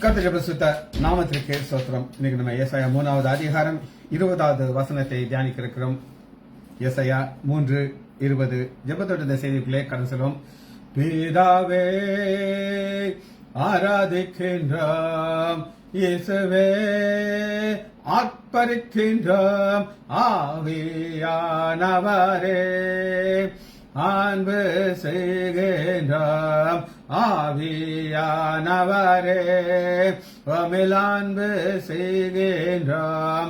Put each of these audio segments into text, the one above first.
கர்த்தருடைய பரிசுத்த நாமத்திற்கு ஸ்தோத்திரம். இன்னைக்கு நம்ம ஏசாயா 3வது அதிகாரம் 20வது வசனத்தை தியானிக்க இருக்கிறோம். ஏசாயா 3:20 ஜெபத்தோட இந்த செய்திக்குள்ளே கடந்து செல்வோம். பிதாவே ஆராதிக்கின்றோம், இயேசுவே ஆர்ப்பரிக்கின்றோம், ஆவியானவரே அன்பு செய்கின்றோம், ஆவியானவரே உம்மில் அன்பு செய்கின்றோம்,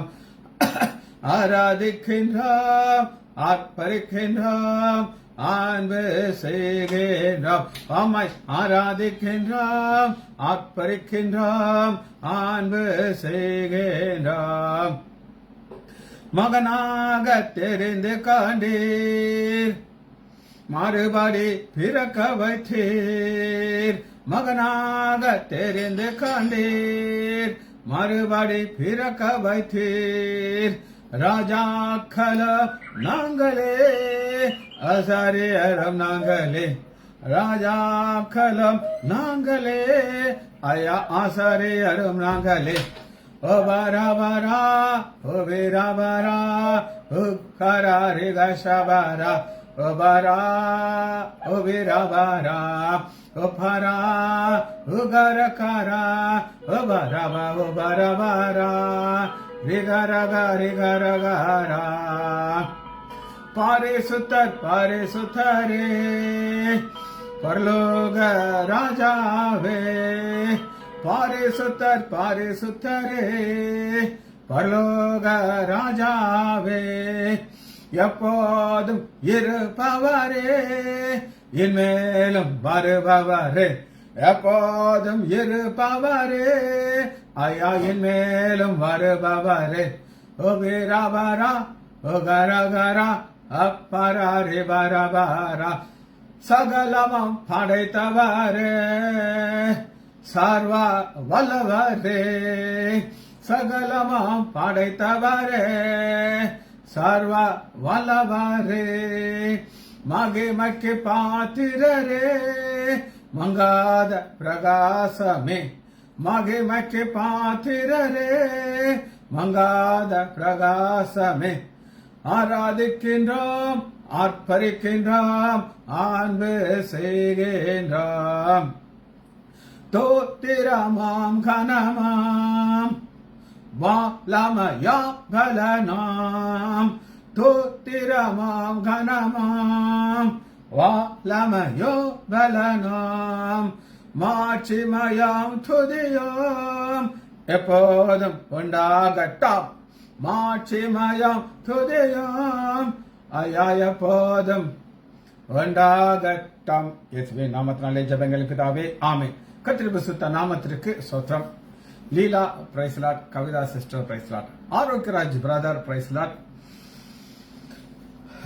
ஆராதிக்கின்றோம், ஆர்ப்பரிக்கின்றோம், அன்பு செய்கின்றோம், உம்மை ஆராதிக்கின்றோம், ஆர்ப்பரிக்கின்றோம், அன்பு செய்கின்றோம். மகனாக தெரிந்து கொண்டீர், மறுபடி பிறக்க வைத்தீர். மகனாக தெரிந்து கொண்டீர், மறுபடி பிறக்க வைத்தீர். ராஜாக்களம் நாங்களே, ஆசாரியரும் நாங்களே. ராஜாக்களம் நாங்களே, ஐயா ஆசாரியரும் நாங்களே. ஓ பரபரா, ஓ வீரபரா, ஓ கராரி கஷபரா, O bara, o virabara, o para, o garakara, o baraba, o barabara, rigaraga, rigaragara. Parisutar, parisutare, parloga rajave. Parisutar, parisutare, parloga rajave. எப்போதும் இருப்பவரே, இன்மேலும் வருபவரே. எப்போதும் இருப்பவரே, ஐயா இன்மேலும் வருபவரே. ஓ வீரபரா, ஓ கரகரா, அப்பராரி வரபரா. சகலமும் படைத்தவரே, சர்வ வல்லவரே. சகலமும் படைத்தவரே, சர்வ வல்லவரே. மகிமைக்கு பாத்திரரே, மங்காத பிரகாசமே. மகிமைக்கு பாத்திரரே, மங்காத பிரகாசமே. ஆராதிக்கின்றோம், ஆர்ப்பரிக்கின்றோம், அன்பு செய்கின்றோம். தோத்திரமாம் கனமாம் வாலமயா பலனாம். தோத்திரமாம் கனமாம் வாலமயோ பலனாம். மாட்சிமயாம் துதியோம் எப்போதும் உண்டாகட்டும். மாட்சிமயாம் துதியோம் ஐயா எப்போதும் உண்டாகட்டும். இயேசுவின் நாமத்தினாலே ஜெபங்கள் பிதாவே, ஆமென். கர்த்தருடைய பரிசுத்த நாமத்திற்கு ஸ்தோத்திரம். Leela praise lord, Kavitha sister praise lord, Arokiyaraj brother praise lord,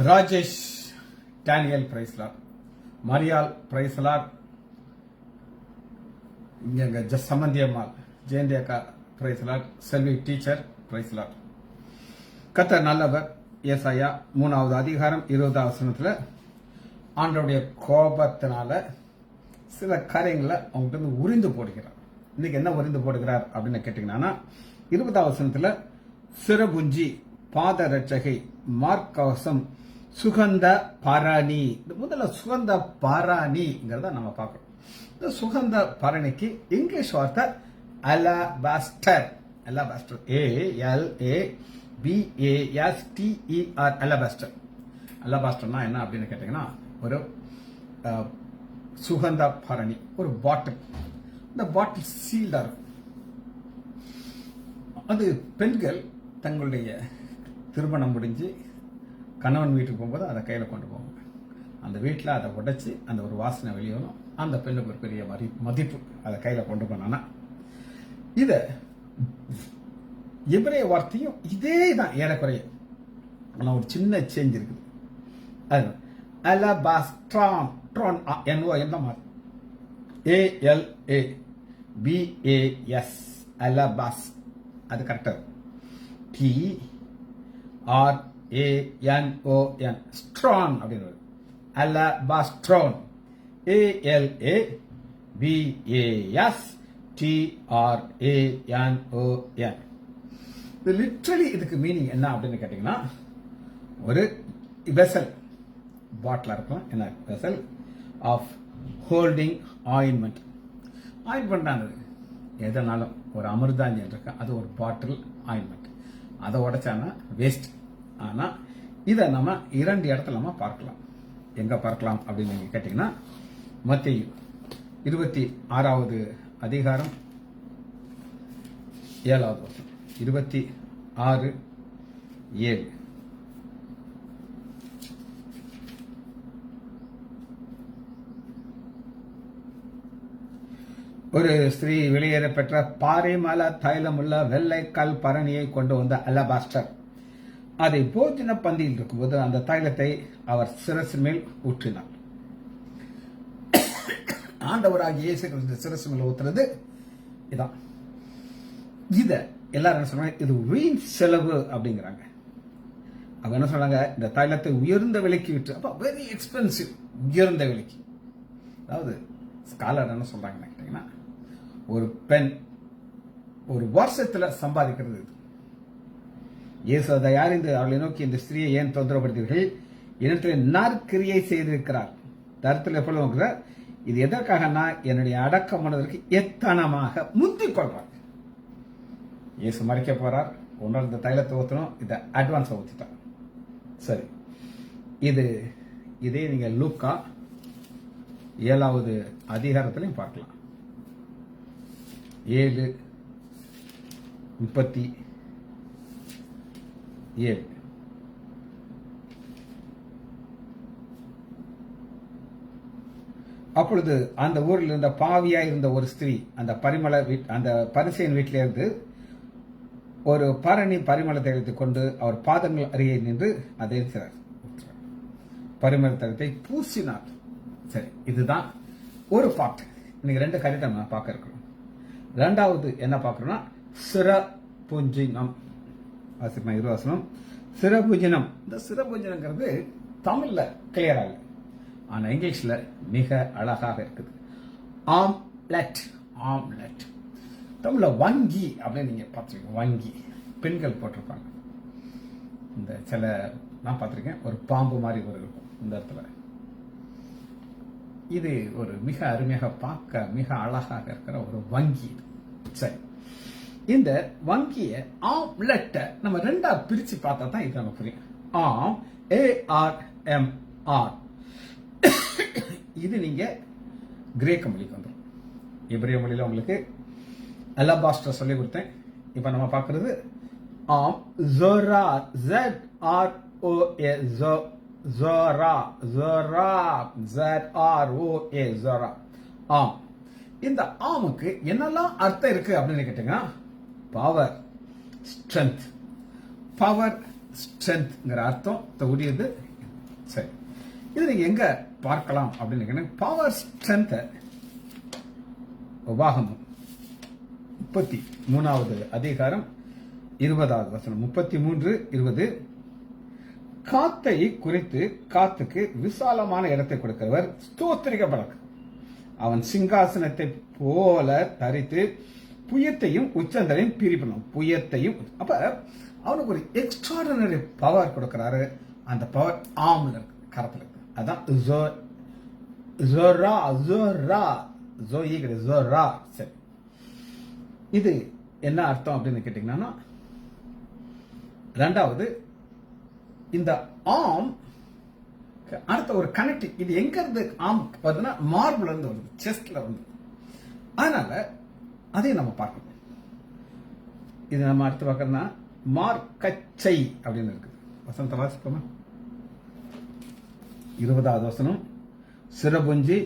Rajesh Daniel praise lord, Mariyal praise lord, இங்க சம்பந்தி அம்மாள், ஜெயந்தி அக்கா பிரைஸ்லாட், செல்வி டீச்சர் பிரைஸ்லாட். கர்த்தர் நல்லவர். ஏசாயா 3வது அதிகாரம் 20வது வசனத்துல ஆண்டவருடைய கோபத்தினால சில காரியங்களை அவங்ககிட்ட உரிந்து போடுகிறார். இன்னைக்கு என்ன உரிந்து போடுகிறார் அப்படின்னு கேட்டீங்கன்னா, 20வது வசனத்துல சிறபுஞ்சி, பாத ரட்சகை, மார்க்கவசம், சுகந்த பரணி. முதல்ல சுகந்த பரணிங்கிறத நம்ம பார்க்கணும். இந்த சுகந்த பரணிக்கு இங்கிலீஷ் வார்த்தை அலபாஸ்டர். Alabaster, ALABASTER, alabaster. அலபாஸ்டர்னா என்ன அப்படின்னு கேட்டீங்கன்னா, ஒரு சுகந்த பரணி, ஒரு பாட்டில். இந்த பாட்டில் சீல்டா இருக்கும். அது பெண்கள் தங்களுடைய திருமணம் முடிஞ்சு கணவன் வீட்டுக்கு போகும்போது அதை கையில கொண்டு போவாங்க. அந்த வீட்டில் அதை உடைச்சு அந்த ஒரு வாசனை வெளியே வரும். அந்த பெண்ணுக்கு ஒரு பெரிய மதிப்பு. அதை கையில கொண்டு போனானா, இத எபிரேய வார்த்தையும் இதே தான் ஏறக்குறைய. ஆனா ஒரு சின்ன சேஞ்ச் இருக்குது. அது அலபாஸ்ட்ரான், NO என்ன மாதிரி ALABAS, அலபாஸ். அது கரெக்டா. TRANON, ஸ்ட்ராங் அப்படின்னு. Alabastron, ALABASTRON. TRANON. இது லிட்ரலி இதுக்கு மீனிங் என்ன அப்படின்னு கேட்டீங்கன்னா, ஒரு வெசல், பாட்டில் இருக்கும், என்ன vessel of holding ointment. Ointment எதனாலும் ஒரு அமிர்தாஞ்சல் இருக்கு, அது ஒரு பாட்டில் ஆயின்மெண்ட். அதை உடைச்சானா வேஸ்ட். ஆனா இதை நம்ம 2 இடத்துல நம்ம பார்க்கலாம். எங்க பார்க்கலாம் அப்படின்னு நீங்க கேட்டீங்கன்னா, மத்தேயு 26வது அதிகாரம் 7வது வசனம். 26:7. ஒரு ஸ்திரீ வெளியேற பெற்ற பாறைமல தைலமுள்ள வெள்ளை கல் பரணியை கொண்டு வந்த அலபாஸ்டர். அதை போஜன பந்தியில் இருக்கும்போது அந்த தைலத்தை அவர் சிரசு மேல் ஊற்றினார். ஆண்டவராகிய இயேசு கிறிஸ்து சிரசு மேல் ஊத்துறது இதான். இத எல்லாரும் என்ன சொன்னாங்க, இது வீண் செலவு அப்படிங்கிறாங்க. அவங்க என்ன சொன்னாங்க, இந்த தைலத்தை உயர்ந்த விலைக்கு விட்டு, அப்ப வெரி எக்ஸ்பென்சிவ், உயர்ந்த விலைக்கு. அதாவது ஸ்காலர் என்ன சொல்றாங்கன்னு கேட்டீங்கன்னா, ஒரு பெண் ஒரு வருஷத்துல சம்பாதிக்கிறது இது. இயேசு அதை அறிந்து அவளை நோக்கி, இந்த ஸ்திரியை ஏன் தொந்தரவுப்படுத்தீர்கள், என்னிடத்தில் நற்கிரியை செய்திருக்கிறார். தரத்தில் எப்பொழுது நோக்குறார், இது எதற்காகனா என்னுடைய அடக்கம் மனதிற்கு எத்தனமாக முந்திக் கொள்றார். இயேசு மறைக்க போறார், உணர்ந்த தைலத்தை ஊற்றணும், இதை அட்வான்ஸா ஊத்திட்டார். சரி, இதே நீங்க லூக்கா 7வது அதிகாரத்திலையும் பார்க்கலாம். 7:37. அப்பொழுது அந்த ஊரில் இருந்த பாவியா இருந்த ஒரு ஸ்திரீ அந்த பரிசேயன் வீட்டில இருந்து ஒரு பரணி பரிமள தைலத்தை கொண்டு அவர் பாதங்கள் அருகே நின்று அதை பரிமள தைலத்தை பூசினார். சரி, இதுதான் ஒரு பாட்டு. இன்னைக்கு 2 காரியத்தை நம்ம பார்க்க இருக்கிறோம். 2வது என்ன பார்க்கறோம்னா, சிரபுஞ்சினம். வாசிப்பா 20 வசனம். சிரபுஞ்சினம். இந்த சிரபுஞ்சினங்கிறது தமிழ்ல கிளியரா இல்லை, ஆனா இங்கிலீஷ்ல மிக அழகாக இருக்குது. ஆம்லெட். ஆம்லெட் தமிழ்ல வங்கி அப்படின்னு நீங்க பார்த்துருக்கீங்க. வங்கி பெண்கள் போட்டிருப்பாங்க. இந்த சில நான் பார்த்துருக்கேன், ஒரு பாம்பு மாதிரி ஒரு இருக்கும் இந்த இடத்துல. இது ஒரு மிக அருமையாக பார்க்க மிக அழகாக இருக்கிற ஒரு வங்கி. சரி, இந்த வங்கிய ஆம்லெட்டை நம்ம 2ஆ பிரிச்சு பார்த்தா தான் இது நமக்கு புரியும். ஆம், ARMR. இது நீங்க கிரேக்க மொழிக்கு வந்துடும். எபிரேய மொழியில உங்களுக்கு அலபாஸ்டர் சொல்லி கொடுத்தேன். இப்ப நம்ம பார்க்கிறது ஆம் ஜோரா. ZROA. ஜோரா. ஜோரா. ZROA. ஜோரா. ஆம். இந்த ஆமுக்கு என்னெல்லாம் அர்த்தம் இருக்கு அப்படின்னு கேட்டீங்கன்னா, பவர், ஸ்ட்ரென்த். பவர், ஸ்ட்ரென்த்ங்கிற அர்த்தம் உரியது. சரி, இது நீங்க எங்க பார்க்கலாம் அப்படின்னு கேட்டீங்கன்னா, பவர் ஸ்ட்ரென்த் உபாகமம் 33வது அதிகாரம் 20வது வசனம். 33:20. காத்தை குறித்து காத்துக்கு விசாலமான இடத்தை கொடுக்கிறவர் ஸ்தோத்திரிக்கப்படக்கு. அவன் சிங்காசனத்தை போல தரித்து புயத்தையும் உச்சந்தலையும் பிரிப்பணும். புயத்தையும், அப்ப அவனுக்கு ஒரு எக்ஸ்ட்ராடினரி பவர் கொடுக்கிறாரு. அந்த பவர் ஆம்ல இருக்கு, கரத்துல இருக்கு. அதான் ஜோரா. ஜோரா. ஜோயி கிடையாது, ஜோரா. சரி, இது என்ன அர்த்தம் அப்படின்னு கேட்டீங்கன்னா, 2வது இந்த ஆம் அடுத்த ஒரு கனெக்டிங். இது எங்க இருந்து ஆம் வருதுன்னா, மார்பிள் இருந்து வருது, செஸ்ட்ல வந்து. அதனால அதையும் நம்ம பார்க்கணும். இது நம்ம அடுத்து பார்க்கறதுனா மார்க்கச்சை அப்படின்னு இருக்கு. வசனத்தை வாசிப்போமா? 20வது வசனம். சிரபுஞ்சி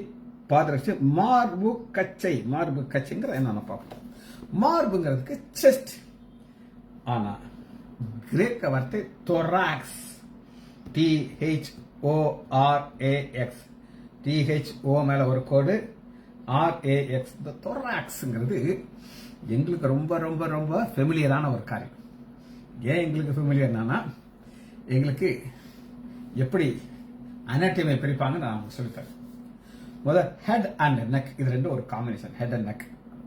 பாதரட்சி மார்பு கச்சை. மார்பு கச்சைங்கிற என்ன பார்ப்போம். மார்புங்கிறதுக்கு செஸ்ட். ஆனா கிரேக்க வார்த்தை தொராக்ஸ். THORAX. THO மேல ஒரு கோடு, RAX. இந்த தொராக்ஸ்ங்கிறது எங்களுக்கு ரொம்ப ரொம்ப ரொம்ப ஃபெமிலியரான ஒரு காரியம். ஏன் எங்களுக்கு ஃபெமிலியர்னா, எங்களுக்கு எப்படி அனாட்டமி பிரிப்பாங்க நான் சொல்லித்தரேன். முதல் ஹெட் அண்ட் நெக். இது 2 ஒரு காம்பினேஷன். Head and neck.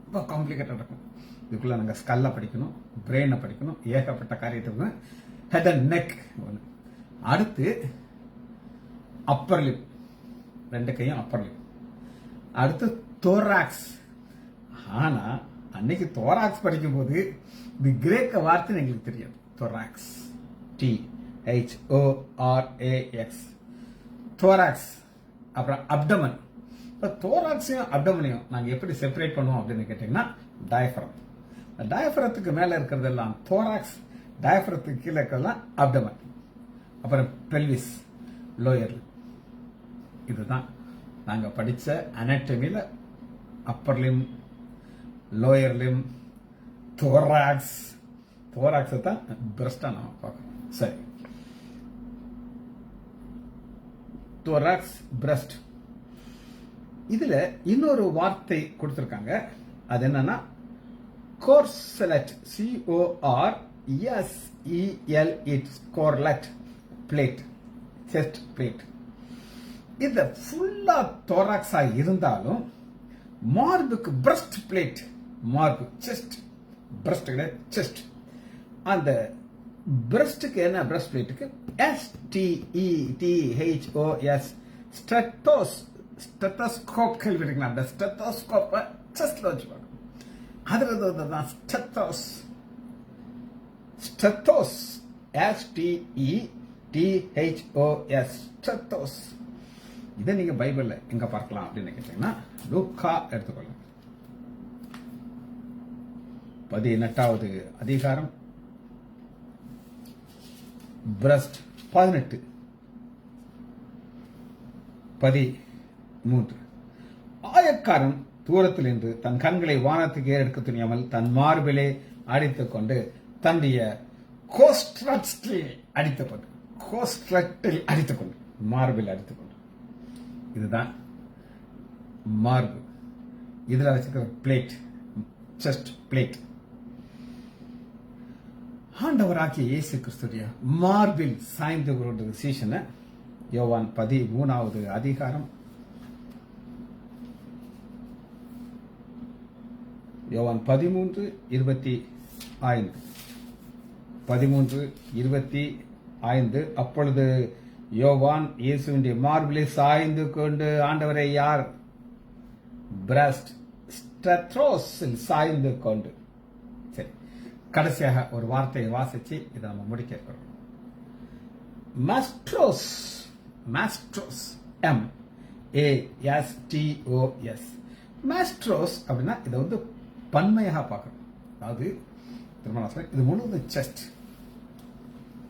ரொம்ப காம்ப்ளிகேட்டட் இருக்கும். இதுக்குள்ள நாங்கள் ஸ்கல்லை படிக்கணும், பிரெயினை படிக்கணும், ஏகப்பட்ட காரியத்துக்கு. ஹெட் அண்ட் நெக் ஒன்று. அடுத்து அப்பர் லிப், 2 கையும் அப்பர் லிப். அடுத்து தோராக்ஸ். ஆனா அன்னைக்கு தோராக்ஸ் படிக்கும்போது இது கிரேக்க வார்த்தை எங்களுக்கு தெரியாது. Thorax, THORAX, thorax. அப்புறம் அப்டமன். இப்போ தோராக்ஸையும் அப்டமனையும் நாங்கள் எப்படி செப்பரேட் பண்ணுவோம் அப்படின்னு கேட்டிங்கன்னா, டயஃப்ரம். டயஃப்ரத்துக்கு மேலே இருக்கிறதெல்லாம் தோராக்ஸ், டயஃப்ரத்துக்கு கீழே இருக்கிறதெல்லாம் அப்டமன். அப்புறம் பெல்விஸ், லோயர். இதுதான் நாங்கள் படித்த அனாட்டமியில் upper limb, lower limb, thorax. தோராக்ஸை தான் பிரஸ்டாக நம்ம பார்க்கணும். சரி, தோராக்ஸ், பிரஸ்ட். இதுல இன்னொரு வார்த்தை கொடுத்திருக்காங்க. அது என்னன்னா கோர்செலட், CORSELET, கோர்லெட் பிளேட், செஸ்ட் பிளேட். இது ஃபுல்லா தோராக்ஸா இருந்தாலும் மார்புக்கு பிரஸ்ட் பிளேட், மார்பு, செஸ்ட், பிரஸ்ட் கிடையாது, செஸ்ட். அந்த பிரஸ்டுக்கு என்ன, பிரஸ்ட் பிளேட்டுக்கு STETHOS, ஸ்டெட்டோஸ், ஸ்டெத்தோஸ்கோப் கேள்விப்பட்டிருக்கலாம். அந்த ஸ்டெத்தோஸ்கோப்பை செஸ்ட்ல வச்சுப்பாங்க. அதுல தான் ஸ்டெத்தோஸ், ஸ்டெத்தோஸ், STETHOS, ஸ்டெத்தோஸ். இதை நீங்க பைபிள்ல எங்க பார்க்கலாம் அப்படின்னு கேட்டீங்கன்னா, லூக்கா எடுத்துக்கொள்ளுங்க, 18வது அதிகாரம், பிரஸ்ட் 18, 13. ஆயக்காரன் தூரத்தில் நின்று தன் கண்களை வானத்துக்கு எடுக்க துணியாமல் தன் மார்பிலே அடித்துக் கொண்டு தன்னுடைய கோஸ்ட்ரட்டில் அடித்துக்கொண்டு மார்பில் அடித்துக்கொண்டு. இதுதான் மார்பு. இதுல வச்சுக்கிற பிளேட், செஸ்ட் பிளேட். ஆண்டவராகிய இயேசு கிறிஸ்துடைய மார்பில் சாய்ந்து கொண்ட சீசனை யோவான் 13வது அதிகாரம், யோவான் 13:25, 13:25. அப்பொழுது யோவான் இயேசுவின் மார்பிலே சாய்ந்து கொண்டு, ஆண்டவரை யார்? பிரஸ்ட், ஸ்டெத்ரோஸில் சாய்ந்து கொண்டு. சரி, கடைசியாக ஒரு வார்த்தையை வாசிச்சு இதை நம்ம முடிக்க இருக்கிறோம். மாஸ்ட்ரோஸ், மாஸ்ட்ரோஸ், MASTOS. மாஸ்ட்ரோஸ் அப்படின்னா இதை வந்து பன்மையாக பார்க்கணும். அதாவது இது முழுவதும் செஸ்ட்,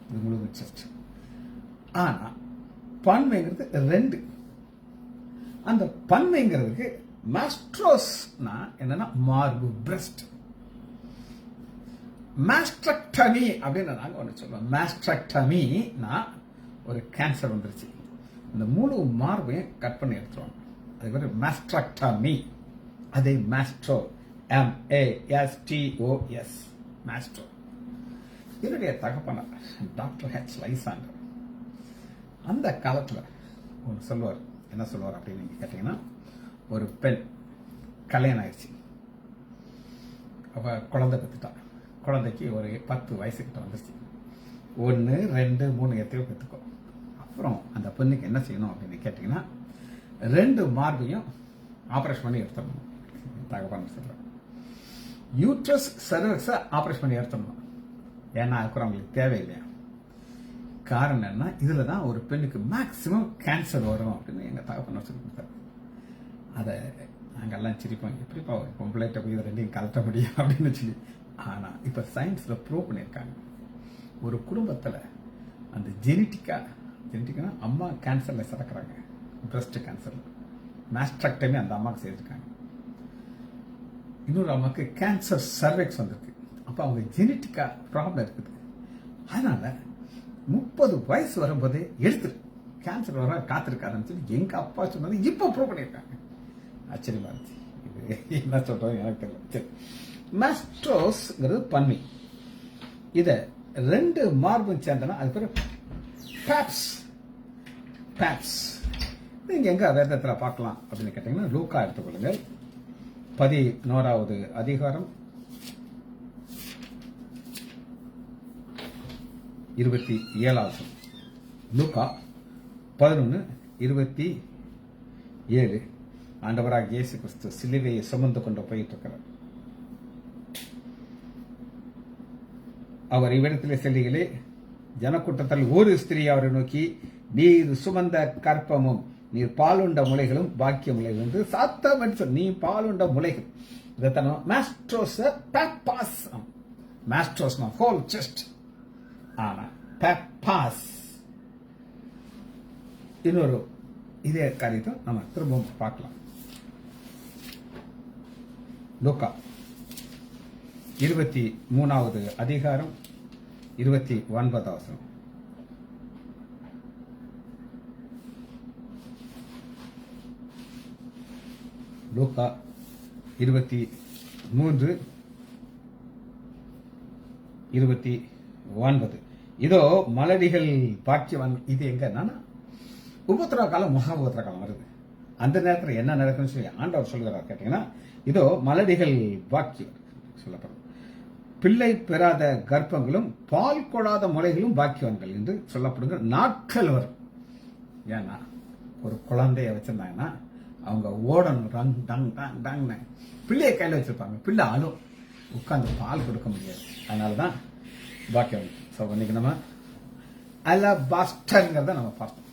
இது முழுவதும் செஸ்ட். ஆனா பன்மைங்கிறது 2. அந்த பன்மைங்கிறதுக்கு மாஸ்ட்ரோஸ்னா என்னன்னா மார்பு, பிரஸ்ட். மாஸ்ட்ரக்டமி அப்படின்னு நாங்க ஒன்று சொல்லுவோம். மாஸ்ட்ரக்டமினா ஒரு கேன்சர் வந்துருச்சு, இந்த முழு மார்பையும் கட் பண்ணி எடுத்துருவாங்க. அது பேர் மாஸ்ட்ரக்டமி. அதே மாஸ்ட்ரோ, MASTOS, மாஸ்ட்ரோ. என்னுடைய தகப்பனார் டாக்டர் H. லைசாண்டர் அந்த காலத்தில் ஒன்று சொல்லுவார். என்ன சொல்லுவார் அப்படின்னு நீங்க கேட்டீங்கன்னா, ஒரு பெண் கல்யாணம் ஆயிடுச்சு, அவ குழந்தை பெற்றுட்டான். குழந்தைக்கு ஒரு 10 வயசுக்கிட்ட வந்துருச்சு. 1, 2, 3 எத்தையோ பெற்றுக்கோ. அப்புறம் அந்த பெண்ணுக்கு என்ன செய்யணும் அப்படின்னு கேட்டீங்கன்னா, 2 மார்பையும் ஆபரேஷன் பண்ணி எடுத்துடணும். தகப்பன் சொல்றேன், யூட்ரஸ் சர்வக்ஸை ஆபரேஷன் பண்ணி எடுத்துடணும். ஏன்னா அதுக்கு அவங்களுக்கு தேவையில்லையா. காரணம் என்ன, இதுல தான் ஒரு பெண்ணுக்கு மேக்சிமம் கேன்சர் வரும் அப்படின்னு எங்க தகப்பன் சொல்லி கொடுத்தாரு. அதை நாங்கெல்லாம் சிரிப்போம், எப்படிப்பா ஒரு பொம்பளைட்ட போய் இதை 2ஐயும் கலட்ட முடியும் அப்படின்னு சொல்லி. ஆனா இப்ப சயின்ஸ்ல ப்ரூவ் பண்ணியிருக்காங்க, ஒரு குடும்பத்துல அந்த ஜெனட்டிக்கா அம்மா கேன்சர்ல சிறக்குறாங்க, பிரஸ்ட் கேன்சர், மாஸ்ட்ரக்டமி அந்த அம்மாவுக்கு செய்திருக்காங்க. இன்னொரு அம்மாவுக்கு கேன்சர் சர்வெக்ஸ் வந்திருக்கு. அப்ப அவங்க ஜெனட்டிக்கா ப்ராப்ளம் இருக்குது. அதனால 30 வயசு வரும்போதே எடுத்துரு, கேன்சர் வர காத்திருக்காதுன்னு சொல்லி எங்க அப்பா சொன்னது இப்ப ப்ரூவ் பண்ணியிருக்காங்க. ஆச்சரியமா இருந்துச்சு. இது என்ன சொல்றோம் எனக்கு தெரியல. சரி, மாஸ்ட்ரோஸ்ங்கிறது பன்மை. இத 2 மார்பும் சேர்ந்தனா அது பேர் பாப்ஸ். பாப்ஸ் நீங்க எங்க வேதத்துல பார்க்கலாம் அப்படின்னு கேட்டீங்கன்னா, லூக்கா எடுத்துக்கொள்ளுங்க, 11வது அதிகாரம் 27. லூக்கா 11:27. ஆண்டவராக இயேசு கிறிஸ்து சிலுவையை சுமந்து கொண்டு போயிட்டு இருக்கிறார். அவர் இவ்விடத்திலே செல்லுகளே, ஜனக்கூட்டத்தில் ஒரு ஸ்திரீ அவரை நோக்கி, நீர் சுமந்த கற்பமும் நீர் பாலுண்ட முளைகளும் பாக்கிய முளைகள் என்று சாத்தம் என்று நீ பாலுண்ட முளைகள் இதைத்தன மாஸ்ட்ரோஸ் பேப்பாஸ் மாஸ்ட்ரோஸ் ஹோல் செஸ்ட் ஆனா பேப்பாஸ் இன்னொரு இதே காரியத்தை நம்ம திரும்பவும் பார்க்கலாம். லூக்கா 23வது அதிகாரம் 29. லூக்கா 23:29. இதோ மலடிகள் பாக்கியவான். இது எங்கன்னா உபத்திரவ காலம், மகா உபத்திரவ காலம் வருது. அந்த நேரத்தில் என்ன நடக்குன்னு சொல்லி ஆண்டவர் சொல்கிறார் கேட்டீங்கன்னா, இதோ மலடிகள் பாக்கியம் சொல்லப்படும். பிள்ளை பெறாத கர்ப்பங்களும் பால் கொடாத முளைகளும் பாக்கியவான்கள் என்று சொல்லப்படுகிற நாட்கள் வரும். ஏன்னா ஒரு குழந்தைய வச்சிருந்தாங்கன்னா அவங்க ஓடணும், ரங் டங் டங் டங்னு பிள்ளையை கையில் வச்சிருப்பாங்க. பிள்ளை ஆளும், உட்காந்து பால் கொடுக்க முடியாது. அதனாலதான் பாக்கியம். ஸோ இன்னைக்கு நம்ம அலபாஸ்டர்ங்கிறத நம்ம பார்த்தோம்.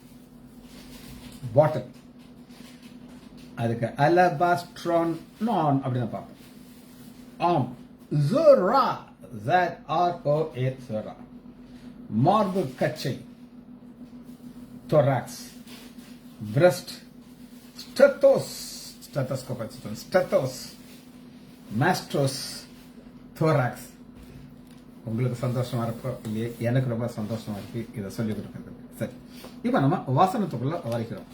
பாட்டில், அதுக்கு அலபாஸ்ட்ரான் நான் அப்படின்னு பார்த்தோம். ஆம், ஜோரா ZROA ஜோரா, மார்பு கச்சை, thorax, breast, ஸ்டெத்தோஸ், மாஸ்ட்ரோஸ், thorax. உங்களுக்கு சந்தோஷமா இருக்கும் இல்லையே? எனக்கு ரொம்ப சந்தோஷமா இருக்கு இதை சொல்லிக் கொடுக்கிறது. சரி, இப்ப நம்ம வாசனத்துக்குள்ள வருகிறோம்.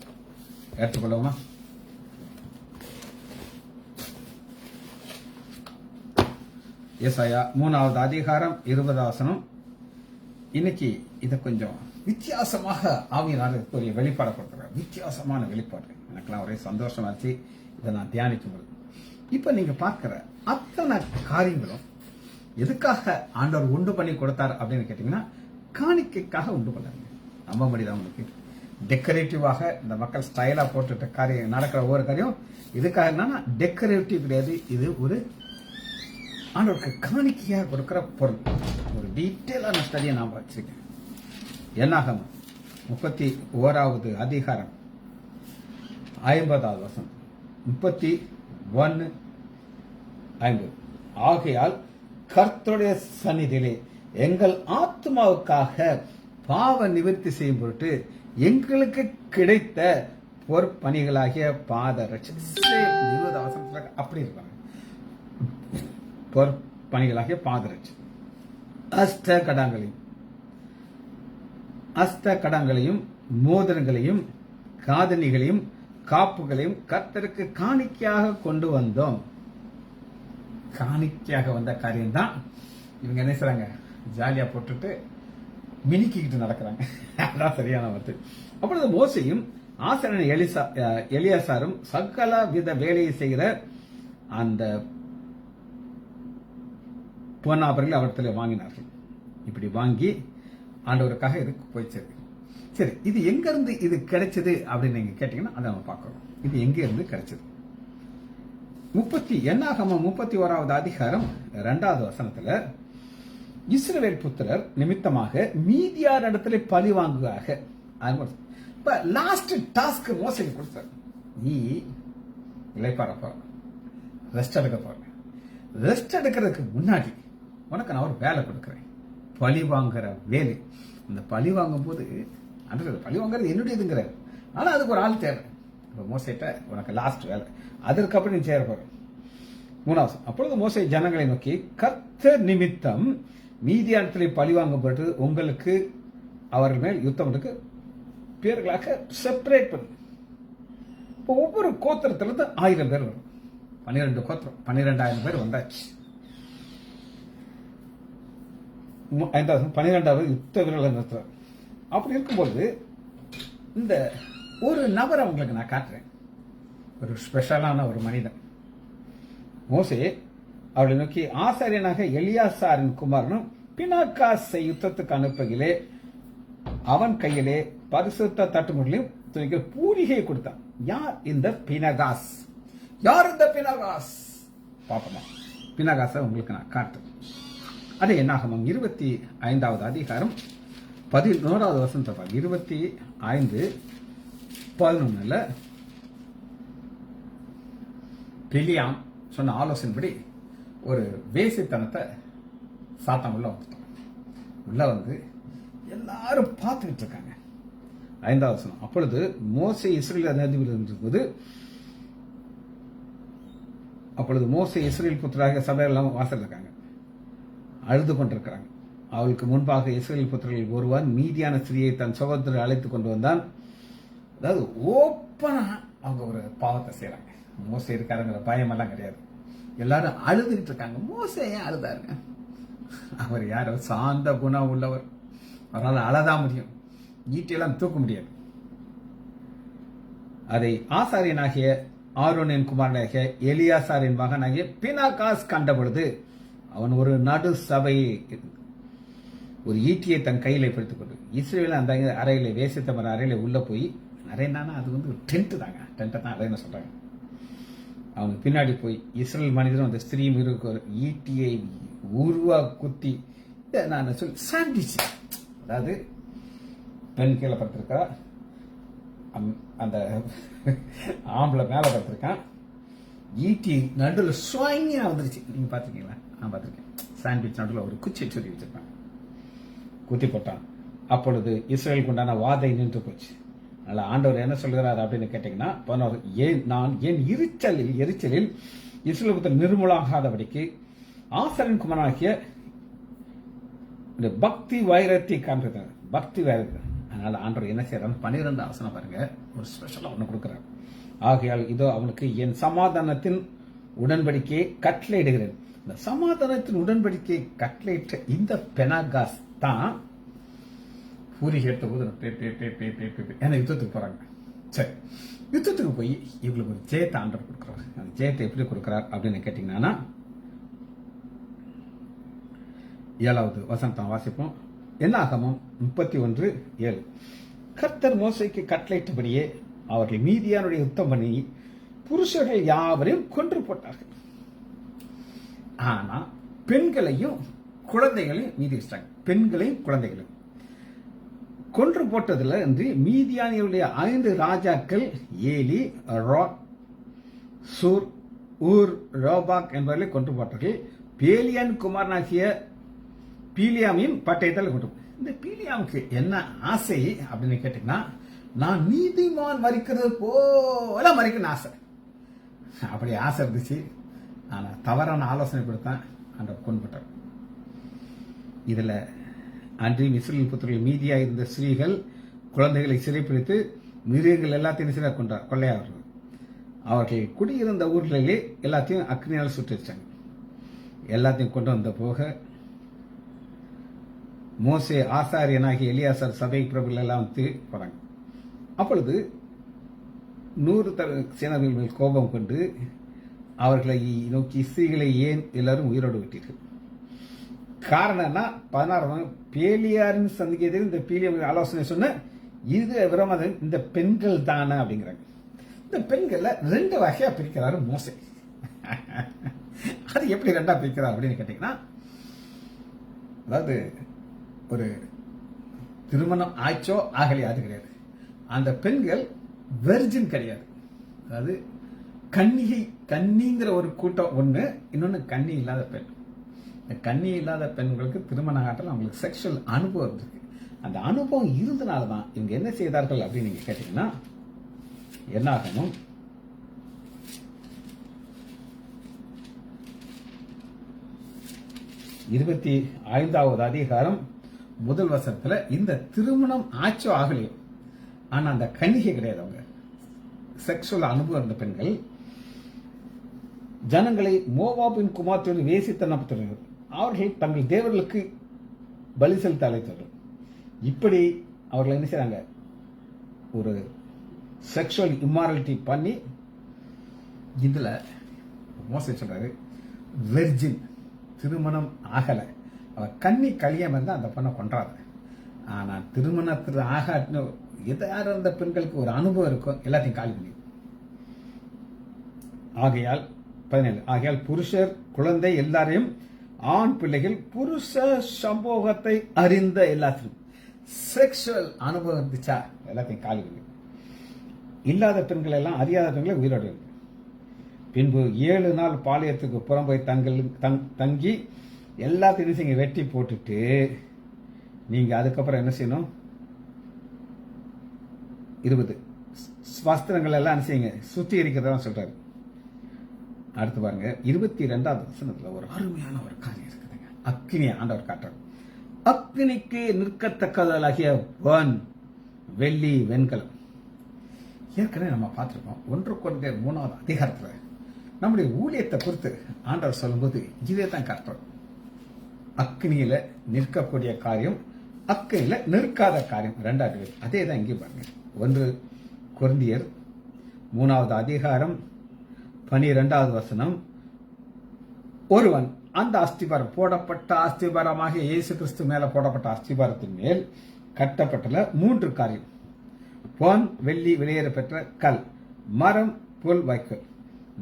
எடுத்துக்கொள்ளுமா? ஏசாயா 3வது அதிகாரம் 20வது வசனம். இன்னைக்கு இதை கொஞ்சம் வித்தியாசமாக ஆவியினால ஒரு வெளிப்பாடு கொடுக்குறாங்க. வித்தியாசமான வெளிப்பாடு. எனக்கெல்லாம் ஒரே சந்தோஷமா இருந்துச்சு இதை நான் தியானிக்கும் போது. இப்ப நீங்க பார்க்கிற அத்தனை காரியங்களும் எதுக்காக ஆண்டவர் உண்டு பண்ணி கொடுத்தார் அப்படின்னு கேட்டீங்கன்னா, காணிக்கைக்காக உண்டு பண்ணாங்க. நம்ப முடியுதா உங்களுக்கு? டெக்கரேட்டிவாக இந்த மக்கள் ஸ்டைலா போட்டுட்ட காரியம் நடக்கிற ஒவ்வொரு காரியம் இதுக்காக என்னன்னா டெக்கரேட்டிவ் கிடையாது. இது ஒரு ஆண்டவருக்கு காணிக்கையாக கொடுக்கிற பொருள். ஒரு டீட்டெயிலான ஸ்டடியை நான் வச்சிருக்கேன். என்னாகமம் 31வது அதிகாரம் 50வது வசனம். 31:50. ஆகையால் கர்த்தருடைய சந்நிதியிலே எங்கள் ஆத்மாவுக்காக பாவ நிவர்த்தி செய்யும் பொருட்டு எங்களுக்கு கிடைத்த பொற்பணிகளாகிய பாதரட்சை. 20வது வசனத்துல அப்படி இருக்காங்க. பொற்பணிகளாகிய பாதரட்சை, அஸ்த கடங்களையும் மோதிரங்களையும் காதணிகளையும் காப்புகளையும் கர்த்தருக்கு காணிக்கையாக கொண்டு வந்தோம். காணிக்கையாக வந்த காரியம் தான் இவங்க என்ன செய்றாங்க, ஜாலியா போட்டுட்டு மினிக்கிட்டு நடக்கிறாங்க. அதான் சரியான வார்த்தை. அப்பொழுது மோசையும் ஆசாரியன் எலியாசாரும் சகல வித வேலையை செய்கிற அந்த பொன்னாபர்கள் அவர்களை வாங்கினார்கள். இப்படி வாங்கி ஆண்டவருக்காக இதுக்கு போயிச்சது. சரி, இது எங்க இருந்து இது கிடைச்சது அப்படின்னு நீங்க கேட்டீங்கன்னா அதை நம்ம பார்க்கிறோம். இது எங்க இருந்து கிடைச்சது? என்னாகமம் 31வது அதிகாரம் 2வது வசனத்துல, இஸ்ரவேல் புத்திரர் நிமித்தமாக மீதியார் இடத்துல பழி வாங்குவாக. இப்ப லாஸ்ட் டாஸ்க் மோசைக்கு கொடுத்தார். நீ இளைப்பாறப்ப ரெஸ்ட் எடுக்க போற. ரெஸ்ட் எடுக்கிறதுக்கு முன்னாடி உனக்கு நான் ஒரு வேலை கொடுக்கிறேன், பழி வாங்குற வேலை. அந்த பழி வாங்கும் போது பழி வாங்குறது என்னுடையதுங்கிறார். ஆனா அதுக்கு ஒரு ஆள் தேவை. இப்ப மோசைட்ட உனக்கு லாஸ்ட் வேலை, அதற்கப்புறம் நீ சேர போற. 3வது, அப்பொழுது மோசை ஜனங்களை நோக்கி, கர்த்தர் நிமித்தம் மீதியானத்திலே பழி வாங்கப்பட்டு உங்களுக்கு அவர்கள் மேல் யுத்தம் பேர்களாக செப்பரேட் பண்ணு. இப்போ ஒவ்வொரு கோத்திரத்திலிருந்து 1000 பேர் வரும். 12 கோத்திரம், 12,000 பேர் வந்தாச்சு. 12வது யுத்த வீரர்கள் நிறுத்துறார். அப்படி இருக்கும்போது இந்த ஒரு நபர் அவங்களுக்கு நான் காட்டுறேன். ஒரு ஸ்பெஷலான ஒரு மனிதன். மோசே அவளை நோக்கி, ஆசாரியனாக எலியாசாரின் குமாரனும் பினாகாசை யுத்தத்துக்கு அனுப்புகிலே அவன் கையிலே பரிசுத்த தட்டுமுடியும் துணிகள் பூரிகை கொடுத்தான். யார் இந்த பினகாஸ்? யார் இந்த பினகாஸ்? பாப்பமா, பினகாச உங்களுக்கு நான் காட்டுறேன். அது என்னாகமம் 25வது அதிகாரம் 11வது வசனத்தை பாருங்க. 25:11 பிலியாம் சொன்ன ஆலோசனைப்படி ஒரு வேசித்தனத்தை சாத்தான் உள்ள வந்துட்டான். உள்ள வந்து எல்லாரும் பார்த்துக்கிட்டு இருக்காங்க. 5வது வசனம், அப்பொழுது மோசே இஸ்ரேல் நதியில் இருந்தபோது, அப்பொழுது மோசே இஸ்ரேல் புத்திராக சபையெல்லாம் வாசல் இருக்காங்க, அழுது கொண்டிருக்கிறாங்க. அவளுக்கு முன்பாக இஸ்ரேல் புத்திரர்கள் ஒருவன் மீதியான ஸ்திரியை தன் சகோதரர் அழைத்துக் கொண்டு வந்தான். அதாவது ஓப்பனா அவங்க ஒரு பாவத்தை செய்யறாங்க. மோசே இருக்காருங்கிற பயமெல்லாம் கிடையாது. எல்லாரும் அழுதுகிட்டு இருக்காங்க. மோசே ஏன் அழுதாருங்க? அவர் யாரோ சாந்த குணம் உள்ளவர். அவரால் அழதான் முடியும், ஈட்டியெல்லாம் தூக்க முடியாது. அதை ஆசாரியனாகிய ஆரோனின் குமாரனாகிய எலியாசாரின் மகனாகிய பினாகாஸ் கண்ட பொழுது அவன் ஒரு நடு சபையை ஒரு ஈட்டியை தன் கையில பிடித்துக் கொண்டு இஸ்ரேல் அந்த அறையில வேசித்தமர அறையில உள்ள போய், அறைனா அது வந்து டென்ட் தாங்க, டென்ட்டை தான் அறைன்னு சொல்றாங்க. அவனுக்கு பின்னாடி போய் இஸ்ரேல் மனிதனும் அந்த ஸ்திரீ மிருக்கு ஒரு ஈட்டியை உருவா குத்தி நான் சொல்லி சாண்டிச்சு. அதாவது பெண் கீழே படுத்திருக்கா, அந்த ஆம்பளை மேல படுத்திருக்கான், ஈட்டி நடுவில் சுவாங்கியா வந்துருச்சு. நீங்க பாத்திருக்கீங்களா? நான் பார்த்திருக்கேன். சாண்ட்விச் நடுவில் ஒரு குச்சியை சொல்லி வச்சிருப்பாங்க, குத்தி போட்டான். அப்பொழுது இஸ்ரேலுக்கு உண்டான வாதை நின்று போச்சு. அதனால ஆண்டவர் என்ன சொல்கிறார் அப்படின்னு கேட்டீங்கன்னா, நான் என் எரிச்சலில் இஸ்ரேல் நிர்மூலமாகாதபடிக்கு ஆசாரியன் குமாரனாகிய பக்தி வைரத்தை காண்பித்தார். பக்தி வைரத்தை. அதனால ஆண்டவர் என்ன செய்யறாரு? 12 வசனம் பாருங்க, ஒரு ஸ்பெஷலா ஒண்ணு கொடுக்கிறார். ஆகையால் இதோ அவனுக்கு என் சமாதானத்தின் உடன்படிக்கையை கட்டளையிடுகிறேன். இந்த சமாதானத்தின் உடன்படிக்கையை கட்டளையிட்ட இந்த பெனாகாஸ் தான் பூரிகை எடுத்த போது என்ன யுத்தத்துக்கு போறாங்க. சரி, யுத்தத்துக்கு போய் இவங்களுக்கு ஒரு ஜெயத்தை ஆண்டவர் கொடுக்கிறார். அந்த ஜெயத்தை எப்படி கொடுக்கிறார் அப்படின்னு கேட்டீங்கன்னா, 7வது வசனத்தை வாசிப்போம். என்னாகமம் 31:7. கர்த்தர் மோசேக்கு கட்டளையிட்டபடியே அவர்கள் மீதியானுடைய யுத்தம் பண்ணி புருஷர்கள் யாவரையும் கொன்று போட்டார்கள். ஆனா பெண்களையும் குழந்தைகளையும் மீதி வச்சிட்டாங்க. பெண்களையும் குழந்தைகளையும் கொன்று போட்டதுல இன்று மீதியானியுடைய 5 ராஜாக்கள் ஏலி, ராக், சூர், ஊர், ரோபாக் என்பவர்களை கொன்று போட்டார்கள். பேலியான் குமாரனாகிய பீலியாமின் பட்டயத்தில் கொண்டு. இந்த பீலியாமுக்கு என்ன ஆசை அப்படின்னு கேட்டீங்கன்னா, நான் நீதிமான் மறிக்கிறது போல மறிக்கணும் ஆசை. அப்படி ஆசை இருந்துச்சு. ஆனா தவறான ஆலோசனை கொடுத்தான், அந்த கொண்டுபட்டார். இதுல அன்றையும் இஸ்ரேல் புத்திரர்கள் மீதியா இருந்த ஸ்திரீகள் குழந்தைகளை சிறைப்பிடித்து மிருகங்கள் எல்லாத்தையும் கொண்டார் கொள்ளையாளர்கள். அவர்கள் குடியிருந்த ஊர்களிலே எல்லாத்தையும் அக்னியால் சுட்டுச்சாங்க. எல்லாத்தையும் கொண்டு வந்த போக மோசே ஆசாரியனாகிய எலியாசார் சபை பிரபுகள் எல்லாம் போறாங்க. அப்பொழுது 100 சேனர்கள் மேல் கோபம் கொண்டு அவர்களை நோக்கி, ஸ்திரீகளை ஏன் எல்லாரும் உயிரோடு விட்டீர்கள்? காரணம்னா 16 பேலியாரின் சந்திக்கத்தில் இந்த பீலியம் ஆலோசனை சொன்ன இது விரோதம் இந்த பெண்கள் தானே அப்படிங்கிறாங்க. இந்த பெண்கள்ல 2 வகையா பிரிக்கிறாரு மோசே. அது எப்படி 2ஆ பிரிக்கிறார் அப்படின்னு கேட்டீங்கன்னா, அதாவது ஒரு திருமணம் ஆச்சோ ஆகலையா அது கிடையாது. அந்த பெண்கள் வெர்ஜின் கிடையாது. அதாவது கன்னிங்கிற ஒரு கூட்டம் ஒண்ணு, இன்னொன்னு கன்னி இல்லாத பெண். கன்னி இல்லாத பெண்களுக்கு திருமண ஆற்றல், அவங்களுக்கு செக்ஷுவல் அனுபவம் இருக்கு. அந்த அனுபவம் இருந்தனாலதான் இவங்க என்ன செய்தார்கள் அப்படின்னு நீங்க கேட்டீங்கன்னா, என்ன ஆகணும்? இருபத்தி 5வது அதிகாரம் 1 வசனத்துல இந்த திருமணம் ஆச்சோ ஆகலையோ, ஆனா அந்த கன்னிகை கிடையாது, அவங்க செக்ஷுவல் அனுபவம் இருந்த பெண்கள் ஜனங்களை மோவாபின் குமாரத்தோடு வேசித்தனப்பட்டவர்கள். அவர்கள் தங்கள் தேவர்களுக்கு பலி செலுத்த அழைத்தவர்கள். இப்படி அவர்கள் என்ன செய்றாங்க? ஒரு செக்ஷுவல் இம்மாரலிட்டி பண்ணி இதுல மோசே சொல்றாரு, வெர்ஜின், திருமணம் ஆகல, அவ கன்னி கலியம் இருந்தா அந்த பொண்ணை கொன்றாரு. ஆனா திருமணத்துக்கு ஆகாட்டின யார் அந்த பெண்களுக்கு ஒரு அனுபவம் இருக்கும், எல்லாத்தையும் காலி பண்ணி. ஆகையால் 17, ஆகையால் புருஷர் குழந்தை எல்லாரையும், ஆண் பிள்ளைகள் புருஷ சம்பவத்தை அறிந்த எல்லாத்திலும், செக்ஷுவல் அனுபவம் இருந்துச்சா எல்லாத்தையும் காலி பண்ணி. இல்லாத பெண்கள் எல்லாம், அறியாத பெண்களை உயிரோடு. பின்பு 7 நாள் பாளையத்துக்கு புறம் போய் தங்கி எல்லாத்தையும் வெட்டி போட்டுட்டு நீங்க அதுக்கப்புறம் என்ன செய்யணும்? 20 வஸ்திரங்கள் எல்லாம் என்ன செய்யுங்க? சுத்தி இருக்கிறதா சொல்றாரு. அடுத்து பாருங்க 22வது வசனத்துல ஒரு அருமையான ஒரு காரியம் இருக்குதுங்க. அக்கினியை ஆண்டவர் காட்டுறார். அக்கினிக்கு நிற்கத்தக்கதாகிய பொன், வெள்ளி, வெண்கலம். ஏற்கனவே நம்ம பார்த்திருக்கோம் 1 கொரிந்தியர் 3வது அதிகாரத்துல நம்முடைய ஊழியத்தை குறித்து ஆண்டவர் சொல்லும்போது இதே தான் காட்டுறோம். அக்னியில நிற்கக்கூடிய காரியம், அக்னியில நிற்காத காரியம், 2வது. அதே தான் இங்கே பாருங்க. 1 கொரிந்தியர் 3வது அதிகாரம் 12வது வசனம், ஒருவன் அந்த அஸ்திபாரம், போடப்பட்ட அஸ்திபாரமாக இயேசு கிறிஸ்து மேல போடப்பட்ட அஸ்திபாரத்தின் மேல் கட்டப்பட்டுள்ள 3 காரியம்: பொன், வெள்ளி, வெளியேற பெற்ற கல், மரம், புல், வைக்கோல்,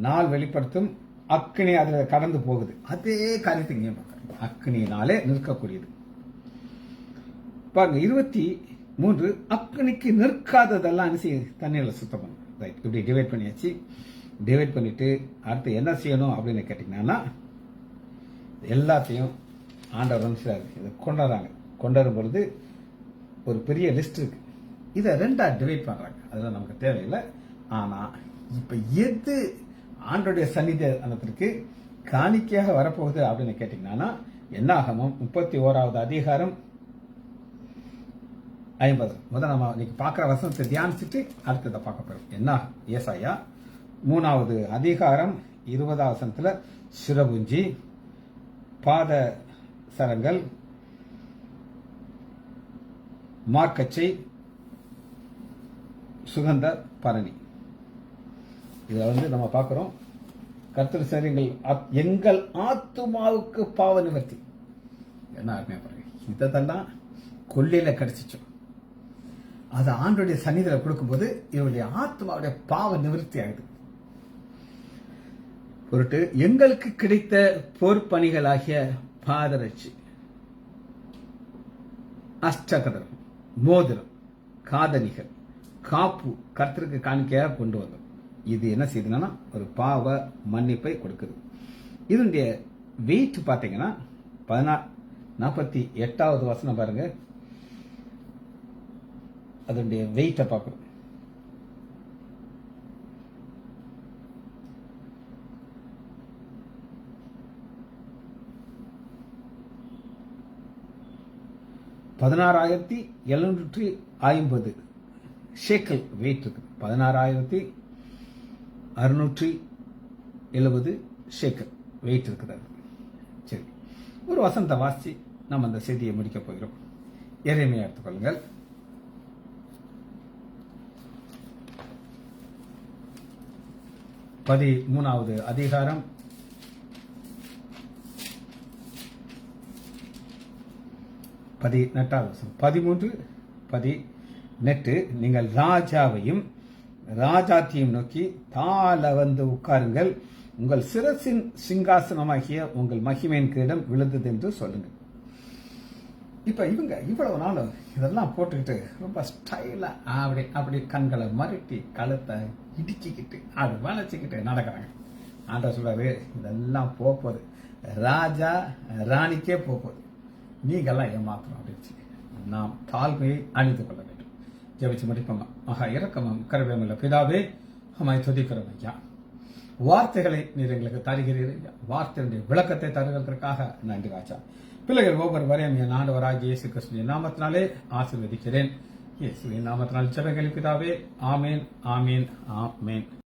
நாள் வெளிப்படுத்தும் அக்னி அதுல கடந்து போகுது. அதே காரியத்தை இங்கே பார்க்கணும். அக்னியினாலே நிற்கக்கூடியது. பாருங்க 23, அக்னிக்கு நிற்காததெல்லாம் தண்ணீர்ல சுத்தம் பண்ணும். ரைட், இப்படி டிவைட் பண்ணியாச்சு. டிவைட் பண்ணிட்டு அடுத்து என்ன செய்யணும் அப்படின்னு கேட்டீங்கன்னா, எல்லாத்தையும் ஆண்டவர் வந்து இதை கொண்டாடுறாங்க. கொண்டாடும் பொழுது ஒரு பெரிய லிஸ்ட் இருக்கு. இதை 2ஆ டிவைட் பண்றாங்க. அதெல்லாம் நமக்கு தேவையில்லை. ஆனா இப்ப எது ஆண்டோடைய சன்னிதானத்திற்கு காணிக்கையாக வரப்போகுது அப்படின்னு கேட்டீங்கன்னா, என்னாகமம் 31வது அதிகாரம் 50. முதல்ல நம்ம இன்னைக்கு பார்க்குற வசனத்தை தியானிச்சுட்டு அடுத்ததை பார்க்க போறோம். என்ன? ஏசாயா 3வது அதிகாரம் 20வது வசனத்துல சிரபுஞ்சி, பாத சரங்கள், மார்க்கச்சை, சுகந்த பரணி. இதை வந்து நம்ம பார்க்கிறோம். கர்த்தர் சரிங்கள் எங்கள் ஆத்துமாவுக்கு பாவ நிவர்த்தி. என்ன அருமையா பாருங்க. இதெல்லாம் கொள்ளையில கிடைச்சிச்சோம். அது ஆண்டோடைய சன்னிதியில கொடுக்கும்போது இவருடைய ஆத்மாவுடைய பாவ நிவர்த்தி ஆகுது. பொருட்டு எங்களுக்கு கிடைத்த போர்ப்பணிகளாகிய பாதரட்சி, அஷ்டகதம், மோதிரம், காதணிகள், காப்பு கர்த்தருக்கு காணிக்கையாக கொண்டு வந்தோம். இது என்ன செய்யுதுன்னா ஒரு பாவ மன்னிப்பை கொடுக்குது. இதனுடைய வெயிட் பார்த்தீங்கன்னா 48வது வசனம் பாருங்க. அதனுடைய வெயிட்டை பார்க்கணும். $16,750 ஷேக்கல் வெயிட் இருக்கு. 16,670 ஷேக்கல் வெயிட் இருக்கிறது. சரி, ஒரு வசனத்தை வாசிச்சு நம்ம அந்த செய்தியை முடிக்க போகிறோம். எரேமியா எடுத்துக்கொள்ளுங்கள். பதிமூணாவது அதிகாரம் 13 நீங்கள் ராஜாவையும் ராஜாத்தியும் நோக்கி தாழ வந்து உட்காருங்கள், உங்கள் சிரசின் சிங்காசனமாகிய உங்கள் மகிமையின் கிரீடம் விழுந்தது என்று சொல்லுங்கள். இப்ப இவங்க இவ்வளவு நாள் இதெல்லாம் போட்டுக்கிட்டு ரொம்ப ஸ்டைலா அப்படி கண்களை மறுட்டி கழுத்தை இடிச்சுக்கிட்டு அது வளைச்சிக்கிட்டு நடக்கிறாங்க. ஆண்டவர் சொல்றாரு, இதெல்லாம் போகுது, ராஜா ராணிக்கே போகுது, நீங்கெல்லாம் ஏமாத்தணும் அப்படின்னு. நாம் தாழ்மையை அணிந்து கொள்ள வேண்டும். ஜெபிச்சு முடிப்போம். மகா இரக்கமும் கருவேமுள்ள பிதாவே, அம்மாய் துதிக்கிறோம் ஐயா. வார்த்தைகளை நீர் எங்களுக்கு தருகிறீர்கள். வார்த்தையுடைய விளக்கத்தை தருவதற்காக நன்றி ராஜா. பிள்ளைகள் ஒவ்வொருவரையும் என் ஆண்டவராகிய இயேசு கிறிஸ்துவின் நாமத்தினாலே ஆசீர்வதிக்கிறேன். இயேசுவின் நாமத்தினால் ஜெபங்கள் பிதாவே. ஆமேன், ஆமேன், ஆமேன்.